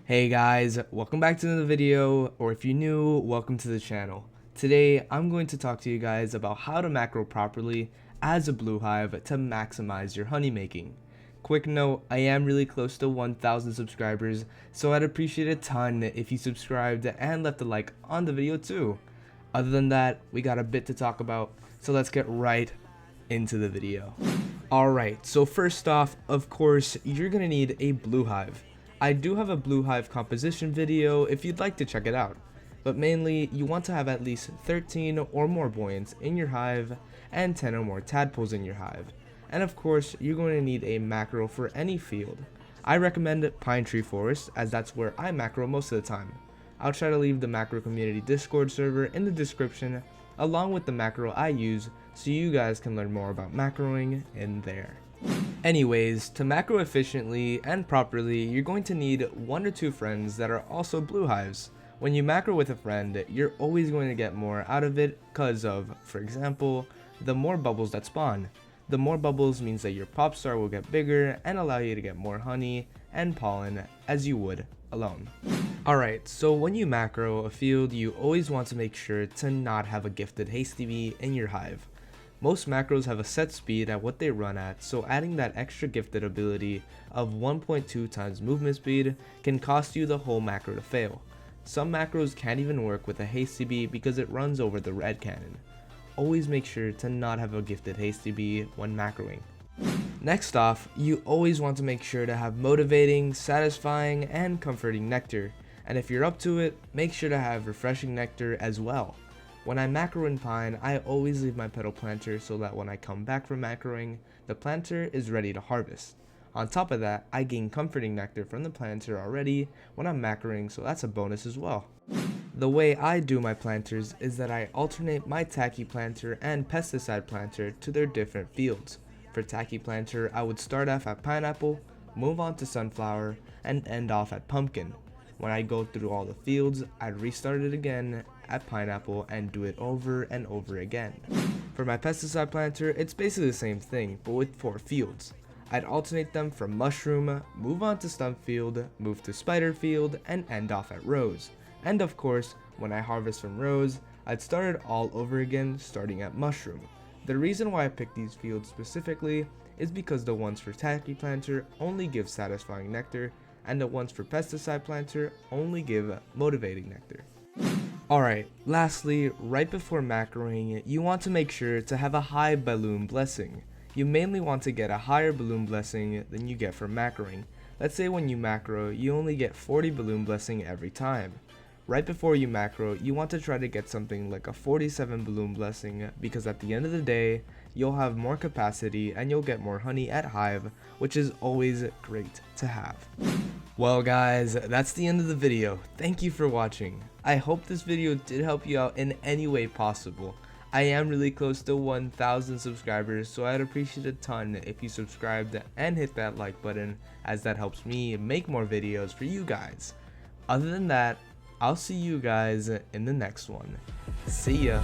Hey guys, welcome back to another video, or if you're new, welcome to the channel. Today, I'm going to talk to you guys about how to macro properly as a blue hive to maximize your honey making. Quick note, I am really close to 1,000 subscribers, so I'd appreciate a ton if you subscribed and left a like on the video too. Other than that, we got a bit to talk about, so let's get right into the video. Alright, so first off, of course, you're gonna need a blue hive. I do have a blue hive composition video if you'd like to check it out, but mainly you want to have at least 13 or more buoyants in your hive and 10 or more tadpoles in your hive. And of course, you're going to need a macro for any field. I recommend pine tree forest as that's where I macro most of the time. I'll try to leave the macro community Discord server in the description along with the macro I use so you guys can learn more about macroing in there. Anyways, to macro efficiently and properly, you're going to need 1 or 2 friends that are also blue hives. When you macro with a friend, you're always going to get more out of it because of, for example, the more bubbles that spawn. The more bubbles means that your pop star will get bigger and allow you to get more honey and pollen as you would alone. Alright, so when you macro a field, you always want to make sure to not have a gifted hasty bee in your hive. Most macros have a set speed at what they run at, so adding that extra gifted ability of 1.2 times movement speed can cost you the whole macro to fail. Some macros can't even work with a hasty bee because it runs over the red cannon. Always make sure to not have a gifted hasty bee when macroing. Next off, you always want to make sure to have motivating, satisfying, and comforting nectar, and if you're up to it, make sure to have refreshing nectar as well. When I macro in pine, I always leave my petal planter so that when I come back from macroing, the planter is ready to harvest. On top of that, I gain comforting nectar from the planter already when I'm macroing, so that's a bonus as well. The way I do my planters is that I alternate my tacky planter and pesticide planter to their different fields. For tacky planter, I would start off at pineapple, move on to sunflower, and end off at pumpkin. When I go through all the fields, I'd restart it again at pineapple and do it over and over again. For my pesticide planter, it's basically the same thing, but with 4 fields. I'd alternate them from mushroom, move on to stump field, move to spider field, and end off at rose. And of course, when I harvest from rose, I'd start it all over again, starting at mushroom. The reason why I picked these fields specifically is because the ones for tacky planter only give satisfying nectar, and the ones for pesticide planter only give motivating nectar. Alright, lastly, right before macroing, you want to make sure to have a high balloon blessing. You mainly want to get a higher balloon blessing than you get for macroing. Let's say when you macro, you only get 40 balloon blessing every time. Right before you macro, you want to try to get something like a 47 balloon blessing because at the end of the day, you'll have more capacity and you'll get more honey at hive, which is always great to have. Well guys, that's the end of the video. Thank you for watching. I hope this video did help you out in any way possible. I am really close to 1,000 subscribers, so I'd appreciate a ton if you subscribed and hit that like button, as that helps me make more videos for you guys. Other than that, I'll see you guys in the next one. See ya.